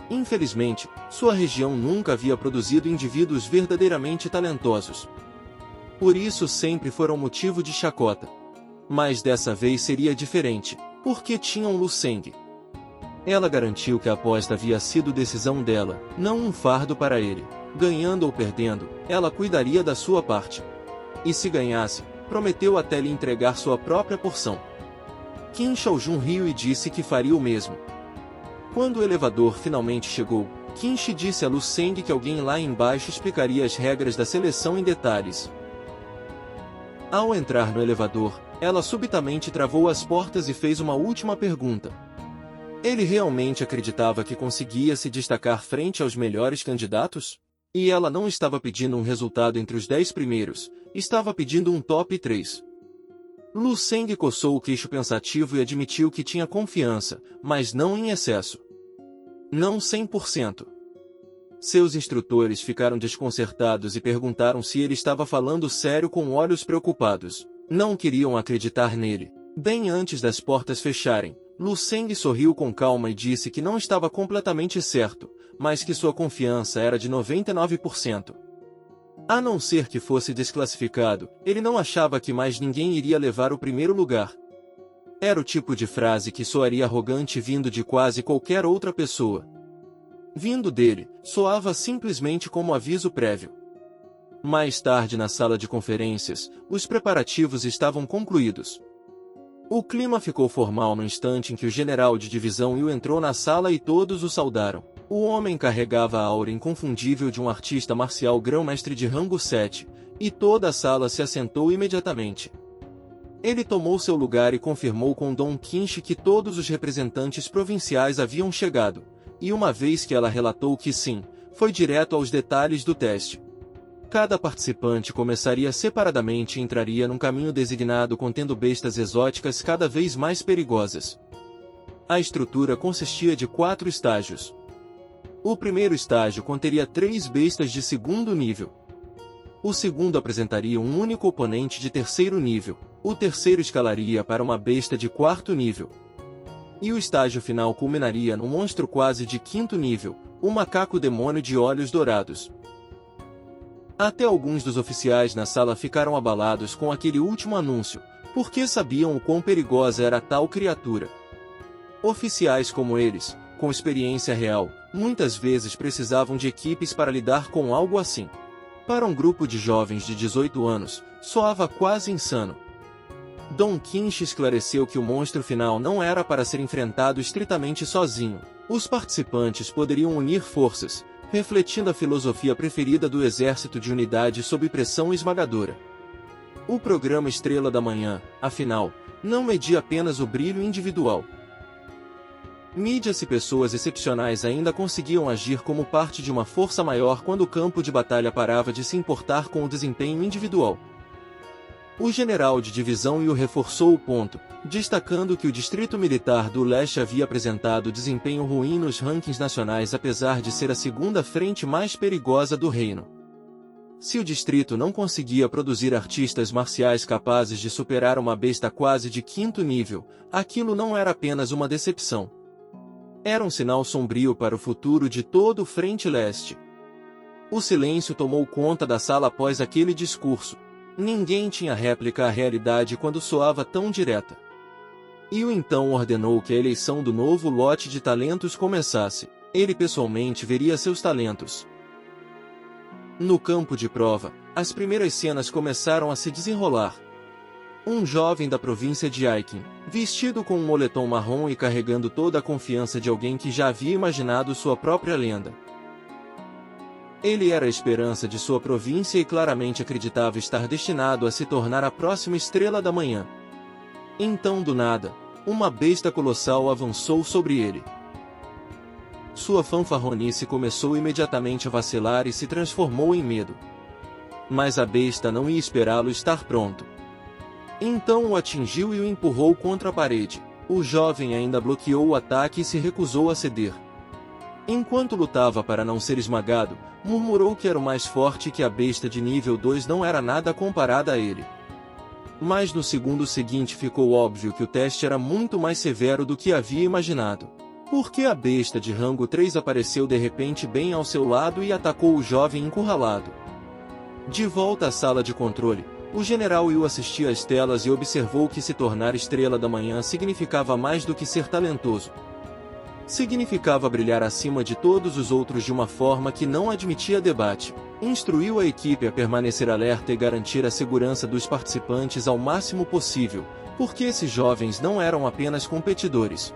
Infelizmente, sua região nunca havia produzido indivíduos verdadeiramente talentosos. Por isso sempre foram motivo de chacota. Mas dessa vez seria diferente, porque tinham Lu Seng. Ela garantiu que a aposta havia sido decisão dela, não um fardo para ele. Ganhando ou perdendo, ela cuidaria da sua parte. E se ganhasse, prometeu até lhe entregar sua própria porção. Qin Shaojun riu e disse que faria o mesmo. Quando o elevador finalmente chegou, Qinshi disse a Lu Seng que alguém lá embaixo explicaria as regras da seleção em detalhes. Ao entrar no elevador, ela subitamente travou as portas e fez uma última pergunta. Ele realmente acreditava que conseguia se destacar frente aos melhores candidatos? E ela não estava pedindo um resultado entre os 10 primeiros, estava pedindo um top 3. Lu Seng coçou o queixo pensativo e admitiu que tinha confiança, mas não em excesso. Não 100%. Seus instrutores ficaram desconcertados e perguntaram se ele estava falando sério com olhos preocupados. Não queriam acreditar nele. Bem antes das portas fecharem, Lu Seng sorriu com calma e disse que não estava completamente certo, mas que sua confiança era de 99%. A não ser que fosse desclassificado, ele não achava que mais ninguém iria levar o primeiro lugar. Era o tipo de frase que soaria arrogante vindo de quase qualquer outra pessoa. Vindo dele, soava simplesmente como aviso prévio. Mais tarde na sala de conferências, os preparativos estavam concluídos. O clima ficou formal no instante em que o general de divisão Yu entrou na sala e todos o saudaram. O homem carregava a aura inconfundível de um artista marcial grão-mestre de rango 7, e toda a sala se assentou imediatamente. Ele tomou seu lugar e confirmou com Don Quixote que todos os representantes provinciais haviam chegado, e uma vez que ela relatou que sim, foi direto aos detalhes do teste. Cada participante começaria separadamente e entraria num caminho designado contendo bestas exóticas cada vez mais perigosas. A estrutura consistia de 4 estágios. O primeiro estágio conteria 3 bestas de segundo nível. O segundo apresentaria um único oponente de terceiro nível. O terceiro escalaria para uma besta de quarto nível. E o estágio final culminaria num monstro quase de quinto nível, o macaco demônio de olhos dourados. Até alguns dos oficiais na sala ficaram abalados com aquele último anúncio, porque sabiam o quão perigosa era tal criatura. Oficiais como eles, com experiência real, muitas vezes precisavam de equipes para lidar com algo assim. Para um grupo de jovens de 18 anos, soava quase insano. Don Quixote esclareceu que o monstro final não era para ser enfrentado estritamente sozinho. Os participantes poderiam unir forças, refletindo a filosofia preferida do exército de unidade sob pressão esmagadora. O programa Estrela da Manhã, afinal, não media apenas o brilho individual. Mídias e pessoas excepcionais ainda conseguiam agir como parte de uma força maior quando o campo de batalha parava de se importar com o desempenho individual. O general de divisão Yu reforçou o ponto, destacando que o Distrito Militar do Leste havia apresentado desempenho ruim nos rankings nacionais apesar de ser a segunda frente mais perigosa do reino. Se o distrito não conseguia produzir artistas marciais capazes de superar uma besta quase de quinto nível, aquilo não era apenas uma decepção. Era um sinal sombrio para o futuro de todo o Frente Leste. O silêncio tomou conta da sala após aquele discurso. Ninguém tinha réplica à realidade quando soava tão direta. Yu então ordenou que a eleição do novo lote de talentos começasse. Ele pessoalmente veria seus talentos. No campo de prova, as primeiras cenas começaram a se desenrolar. Um jovem da província de Aiken, vestido com um moletom marrom e carregando toda a confiança de alguém que já havia imaginado sua própria lenda. Ele era a esperança de sua província e claramente acreditava estar destinado a se tornar a próxima estrela da manhã. Então, do nada, uma besta colossal avançou sobre ele. Sua fanfarronice começou imediatamente a vacilar e se transformou em medo. Mas a besta não ia esperá-lo estar pronto. Então o atingiu e o empurrou contra a parede. O jovem ainda bloqueou o ataque e se recusou a ceder. Enquanto lutava para não ser esmagado, murmurou que era o mais forte e que a besta de nível 2 não era nada comparada a ele. Mas no segundo seguinte ficou óbvio que o teste era muito mais severo do que havia imaginado. Porque a besta de rango 3 apareceu de repente bem ao seu lado e atacou o jovem encurralado. De volta à sala de controle, o general Yu assistia às telas e observou que se tornar estrela da manhã significava mais do que ser talentoso. Significava brilhar acima de todos os outros de uma forma que não admitia debate. Instruiu a equipe a permanecer alerta e garantir a segurança dos participantes ao máximo possível, porque esses jovens não eram apenas competidores.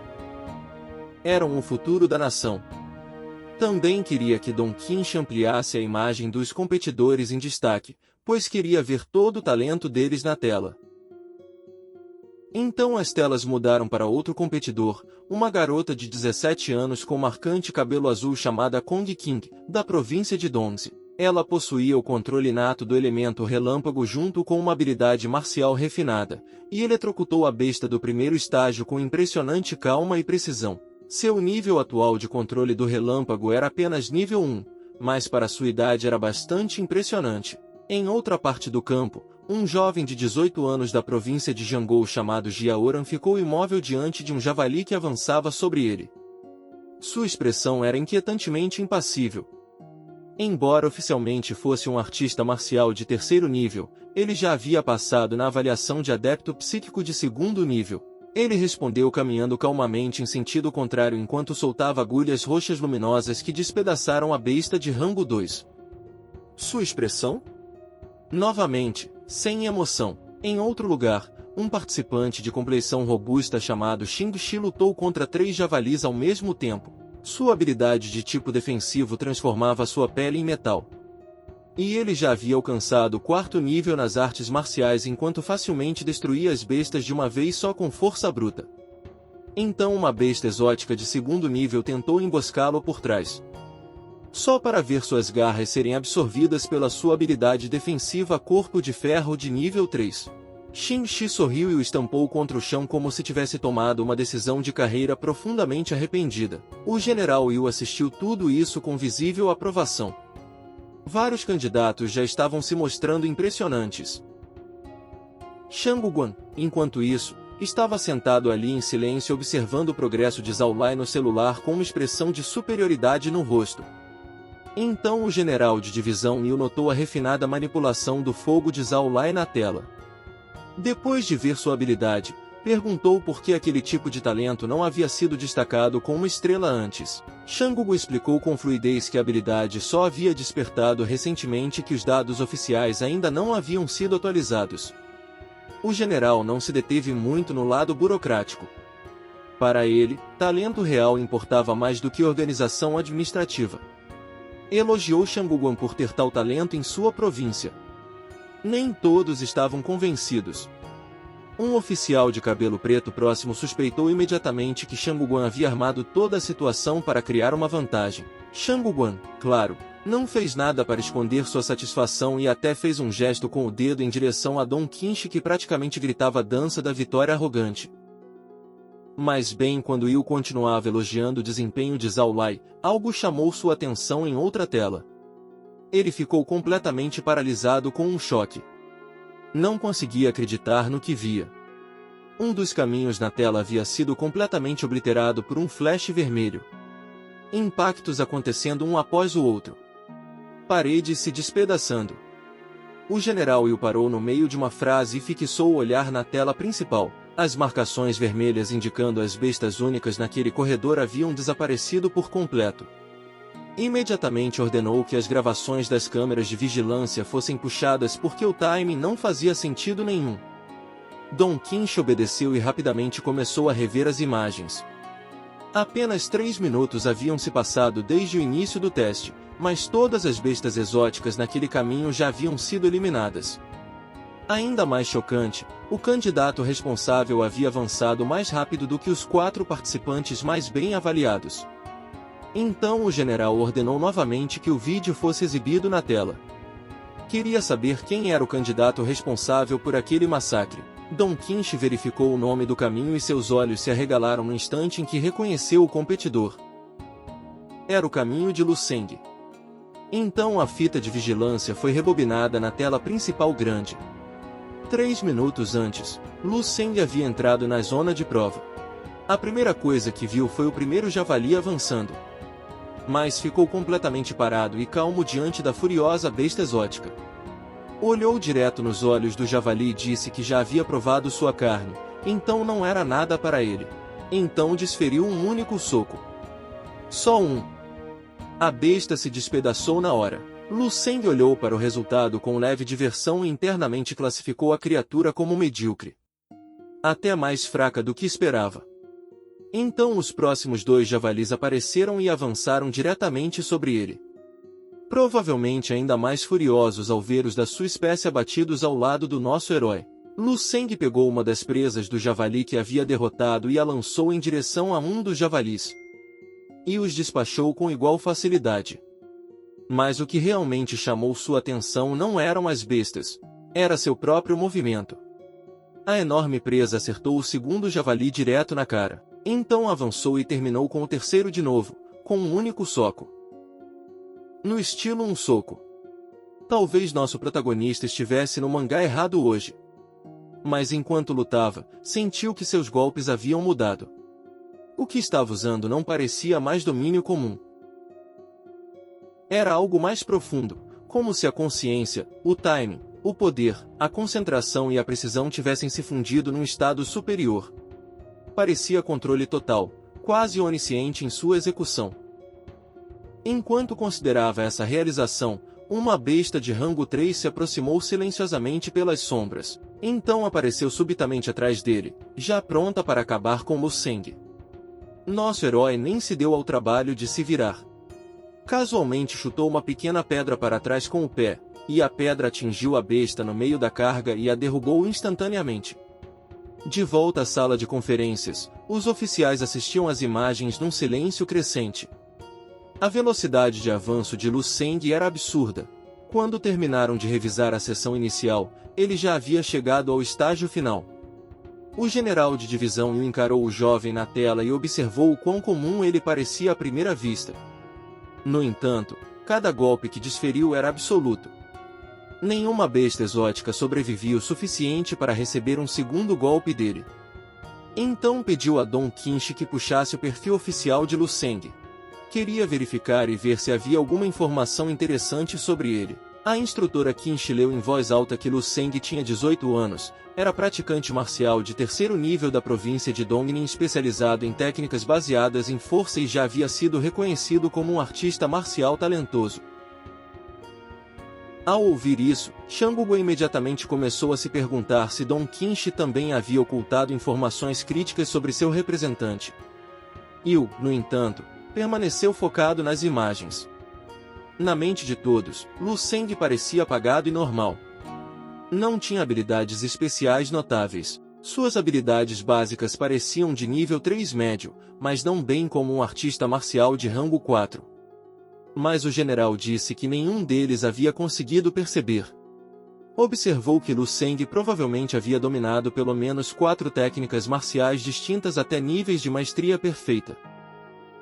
Eram o futuro da nação. Também queria que Don Quixote ampliasse a imagem dos competidores em destaque, pois queria ver todo o talento deles na tela. Então as telas mudaram para outro competidor, uma garota de 17 anos com marcante cabelo azul chamada Kong King, da província de Dongzi. Ela possuía o controle inato do elemento relâmpago junto com uma habilidade marcial refinada, e eletrocutou a besta do primeiro estágio com impressionante calma e precisão. Seu nível atual de controle do relâmpago era apenas nível 1, mas para sua idade era bastante impressionante. Em outra parte do campo, um jovem de 18 anos da província de Jiangou chamado Jiaoran ficou imóvel diante de um javali que avançava sobre ele. Sua expressão era inquietantemente impassível. Embora oficialmente fosse um artista marcial de terceiro nível, ele já havia passado na avaliação de adepto psíquico de segundo nível. Ele respondeu caminhando calmamente em sentido contrário enquanto soltava agulhas roxas luminosas que despedaçaram a besta de rango 2. Sua expressão? Novamente, sem emoção. Em outro lugar, um participante de compleição robusta chamado Xingxi lutou contra 3 javalis ao mesmo tempo. Sua habilidade de tipo defensivo transformava sua pele em metal. E ele já havia alcançado o 4º nível nas artes marciais enquanto facilmente destruía as bestas de uma vez só com força bruta. Então uma besta exótica de 2º nível tentou emboscá-lo por trás, só para ver suas garras serem absorvidas pela sua habilidade defensiva corpo de ferro de nível 3. Xin-Shi sorriu e o estampou contra o chão como se tivesse tomado uma decisão de carreira profundamente arrependida. O general Yu assistiu tudo isso com visível aprovação. Vários candidatos já estavam se mostrando impressionantes. Shang Guan, enquanto isso, estava sentado ali em silêncio observando o progresso de Zhao Lai no celular com uma expressão de superioridade no rosto. Então o general de divisão Yu notou a refinada manipulação do fogo de Zhao Lai na tela. Depois de ver sua habilidade, perguntou por que aquele tipo de talento não havia sido destacado com uma estrela antes. Shang Gu explicou com fluidez que a habilidade só havia despertado recentemente e que os dados oficiais ainda não haviam sido atualizados. O general não se deteve muito no lado burocrático. Para ele, talento real importava mais do que organização administrativa. Elogiou Shang Guan por ter tal talento em sua província. Nem todos estavam convencidos. Um oficial de cabelo preto próximo suspeitou imediatamente que Shang Guan havia armado toda a situação para criar uma vantagem. Shang Guan, claro, não fez nada para esconder sua satisfação e até fez um gesto com o dedo em direção a Dong Qinshi que praticamente gritava a dança da vitória arrogante. Mas bem quando Yu continuava elogiando o desempenho de Zhao Lai, algo chamou sua atenção em outra tela. Ele ficou completamente paralisado com um choque. Não conseguia acreditar no que via. Um dos caminhos na tela havia sido completamente obliterado por um flash vermelho. Impactos acontecendo um após o outro. Paredes se despedaçando. O general Yu parou no meio de uma frase e fixou o olhar na tela principal. As marcações vermelhas indicando as bestas únicas naquele corredor haviam desaparecido por completo. Imediatamente ordenou que as gravações das câmeras de vigilância fossem puxadas porque o timing não fazia sentido nenhum. Dong Qinshi obedeceu e rapidamente começou a rever as imagens. Apenas 3 minutos haviam se passado desde o início do teste, mas todas as bestas exóticas naquele caminho já haviam sido eliminadas. Ainda mais chocante, o candidato responsável havia avançado mais rápido do que os 4 participantes mais bem avaliados. Então o general ordenou novamente que o vídeo fosse exibido na tela. Queria saber quem era o candidato responsável por aquele massacre. Dong Qinshi verificou o nome do caminho e seus olhos se arregalaram no instante em que reconheceu o competidor. Era o caminho de Lu Seng. Então a fita de vigilância foi rebobinada na tela principal grande. 3 minutos antes, Lu Seng havia entrado na zona de prova. A primeira coisa que viu foi o primeiro javali avançando. Mas ficou completamente parado e calmo diante da furiosa besta exótica. Olhou direto nos olhos do javali e disse que já havia provado sua carne, então não era nada para ele. Então desferiu um único soco. Só um. A besta se despedaçou na hora. Lu Seng olhou para o resultado com leve diversão e internamente classificou a criatura como medíocre. Até mais fraca do que esperava. Então os próximos 2 javalis apareceram e avançaram diretamente sobre ele. Provavelmente ainda mais furiosos ao ver os da sua espécie abatidos ao lado do nosso herói. Lu Seng pegou uma das presas do javali que havia derrotado e a lançou em direção a um dos javalis. E os despachou com igual facilidade. Mas o que realmente chamou sua atenção não eram as bestas. Era seu próprio movimento. A enorme presa acertou o segundo javali direto na cara. Então avançou e terminou com o terceiro de novo, com um único soco. No estilo um soco. Talvez nosso protagonista estivesse no mangá errado hoje. Mas enquanto lutava, sentiu que seus golpes haviam mudado. O que estava usando não parecia mais domínio comum. Era algo mais profundo, como se a consciência, o timing, o poder, a concentração e a precisão tivessem se fundido num estado superior. Parecia controle total, quase onisciente em sua execução. Enquanto considerava essa realização, uma besta de rango 3 se aproximou silenciosamente pelas sombras. Então apareceu subitamente atrás dele, já pronta para acabar com Lu Seng. Nosso herói nem se deu ao trabalho de se virar. Casualmente chutou uma pequena pedra para trás com o pé, e a pedra atingiu a besta no meio da carga e a derrubou instantaneamente. De volta à sala de conferências, os oficiais assistiam às imagens num silêncio crescente. A velocidade de avanço de Lu Seng era absurda. Quando terminaram de revisar a sessão inicial, ele já havia chegado ao estágio final. O general de divisão encarou o jovem na tela e observou o quão comum ele parecia à primeira vista. No entanto, cada golpe que desferiu era absoluto. Nenhuma besta exótica sobrevivia o suficiente para receber um segundo golpe dele. Então pediu a Dom Quixote que puxasse o perfil oficial de Lu Seng. Queria verificar e ver se havia alguma informação interessante sobre ele. A instrutora Quixote leu em voz alta que Lu Seng tinha 18 anos, era praticante marcial de terceiro nível da província de Dongning especializado em técnicas baseadas em força e já havia sido reconhecido como um artista marcial talentoso. Ao ouvir isso, Shangugu imediatamente começou a se perguntar se Dom Quixote também havia ocultado informações críticas sobre seu representante. Yu, no entanto, permaneceu focado nas imagens. Na mente de todos, Lu Seng parecia apagado e normal. Não tinha habilidades especiais notáveis. Suas habilidades básicas pareciam de nível 3 médio, mas não bem como um artista marcial de rango 4. Mas o general disse que nenhum deles havia conseguido perceber. Observou que Lu Seng provavelmente havia dominado pelo menos 4 técnicas marciais distintas até níveis de maestria perfeita.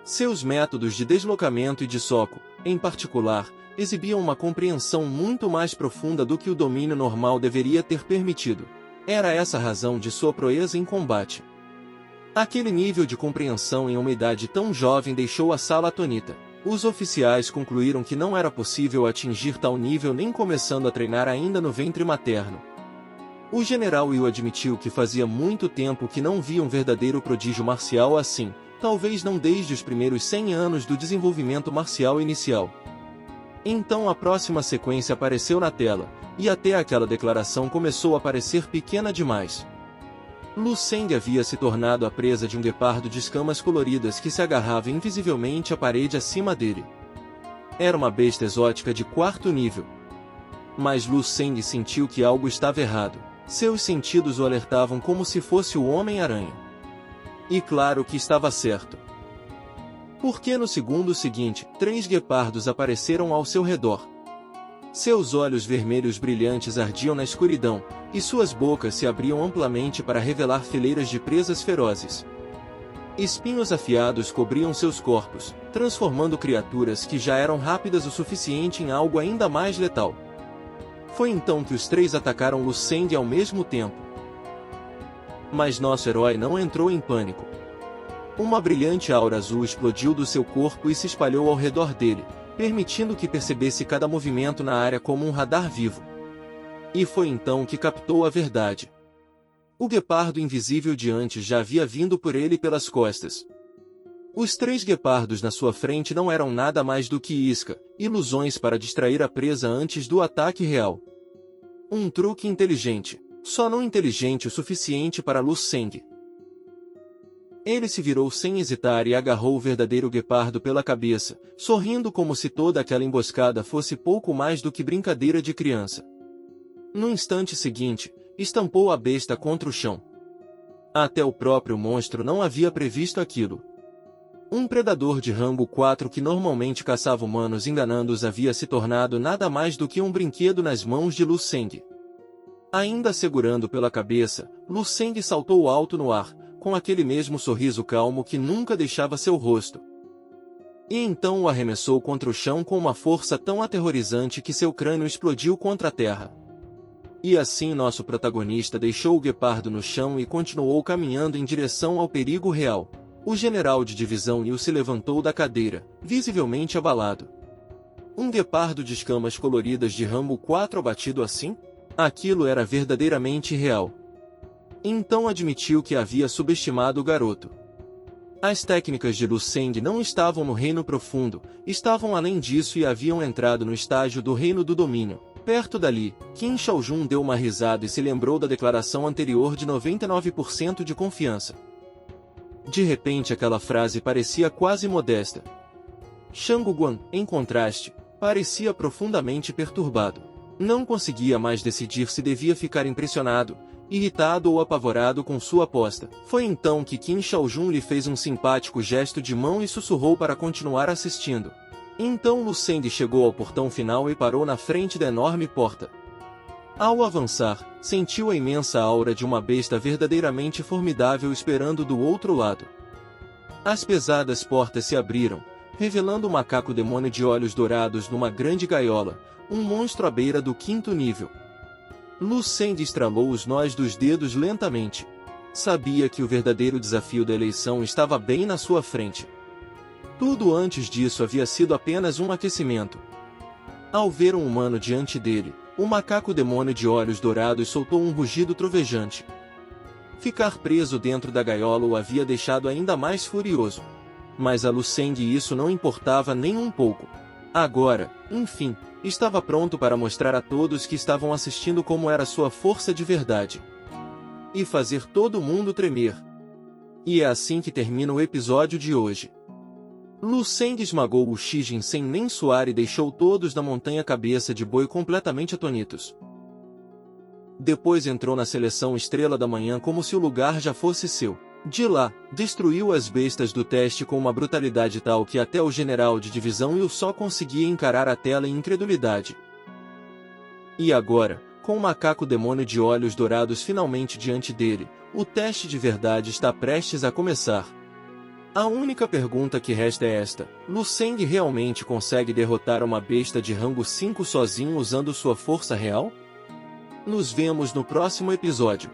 Seus métodos de deslocamento e de soco, em particular, exibiam uma compreensão muito mais profunda do que o domínio normal deveria ter permitido. Era essa a razão de sua proeza em combate. Aquele nível de compreensão em uma idade tão jovem deixou a sala atônita. Os oficiais concluíram que não era possível atingir tal nível nem começando a treinar ainda no ventre materno. O general Yu admitiu que fazia muito tempo que não via um verdadeiro prodígio marcial assim, talvez não desde os primeiros 100 anos do desenvolvimento marcial inicial. Então a próxima sequência apareceu na tela, e até aquela declaração começou a parecer pequena demais. Lu Seng havia se tornado a presa de um guepardo de escamas coloridas que se agarrava invisivelmente à parede acima dele. Era uma besta exótica de 4º nível. Mas Lu Seng sentiu que algo estava errado. Seus sentidos o alertavam como se fosse o Homem-Aranha. E claro que estava certo. Porque no segundo seguinte, 3 guepardos apareceram ao seu redor. Seus olhos vermelhos brilhantes ardiam na escuridão, e suas bocas se abriam amplamente para revelar fileiras de presas ferozes. Espinhos afiados cobriam seus corpos, transformando criaturas que já eram rápidas o suficiente em algo ainda mais letal. Foi então que os 3 atacaram Lu Seng ao mesmo tempo. Mas nosso herói não entrou em pânico. Uma brilhante aura azul explodiu do seu corpo e se espalhou ao redor dele, permitindo que percebesse cada movimento na área como um radar vivo. E foi então que captou a verdade. O guepardo invisível de antes já havia vindo por ele pelas costas. Os 3 guepardos na sua frente não eram nada mais do que isca, ilusões para distrair a presa antes do ataque real. Um truque inteligente, só não inteligente o suficiente para Lu Seng. Ele se virou sem hesitar e agarrou o verdadeiro guepardo pela cabeça, sorrindo como se toda aquela emboscada fosse pouco mais do que brincadeira de criança. No instante seguinte, estampou a besta contra o chão. Até o próprio monstro não havia previsto aquilo. Um predador de rango 4 que normalmente caçava humanos enganando-os havia se tornado nada mais do que um brinquedo nas mãos de Lu Seng. Ainda segurando pela cabeça, Lu Seng saltou alto no ar, com aquele mesmo sorriso calmo que nunca deixava seu rosto. E então o arremessou contra o chão com uma força tão aterrorizante que seu crânio explodiu contra a terra. E assim nosso protagonista deixou o guepardo no chão e continuou caminhando em direção ao perigo real. O general de divisão Liu se levantou da cadeira, visivelmente abalado. Um guepardo de escamas coloridas de rango 4 abatido assim? Aquilo era verdadeiramente real. Então admitiu que havia subestimado o garoto. As técnicas de Lu Seng não estavam no Reino Profundo, estavam além disso e haviam entrado no estágio do Reino do Domínio. Perto dali, Qin Shaojun deu uma risada e se lembrou da declaração anterior de 99% de confiança. De repente aquela frase parecia quase modesta. Shang Guan, em contraste, parecia profundamente perturbado. Não conseguia mais decidir se devia ficar impressionado, irritado ou apavorado com sua aposta. Foi então que Qin Shaojun lhe fez um simpático gesto de mão e sussurrou para continuar assistindo. Então Lu Seng chegou ao portão final e parou na frente da enorme porta. Ao avançar, sentiu a imensa aura de uma besta verdadeiramente formidável esperando do outro lado. As pesadas portas se abriram, revelando um macaco-demônio de olhos dourados numa grande gaiola, um monstro à beira do 5º nível. Lu Seng estralou os nós dos dedos lentamente. Sabia que o verdadeiro desafio da eleição estava bem na sua frente. Tudo antes disso havia sido apenas um aquecimento. Ao ver um humano diante dele, o macaco-demônio de olhos dourados soltou um rugido trovejante. Ficar preso dentro da gaiola o havia deixado ainda mais furioso. Mas a Lu Seng isso não importava nem um pouco. Agora, enfim, estava pronto para mostrar a todos que estavam assistindo como era sua força de verdade. E fazer todo mundo tremer. E é assim que termina o episódio de hoje. Lu Seng esmagou o Shijin sem nem suar e deixou todos na montanha cabeça de boi completamente atonitos. Depois entrou na seleção Estrela da Manhã como se o lugar já fosse seu. De lá, destruiu as bestas do teste com uma brutalidade tal que até o general de divisão Liu só conseguia encarar a tela em incredulidade. E agora, com o macaco-demônio de olhos dourados finalmente diante dele, o teste de verdade está prestes a começar. A única pergunta que resta é esta: Lu Seng realmente consegue derrotar uma besta de rango 5 sozinho usando sua força real? Nos vemos no próximo episódio.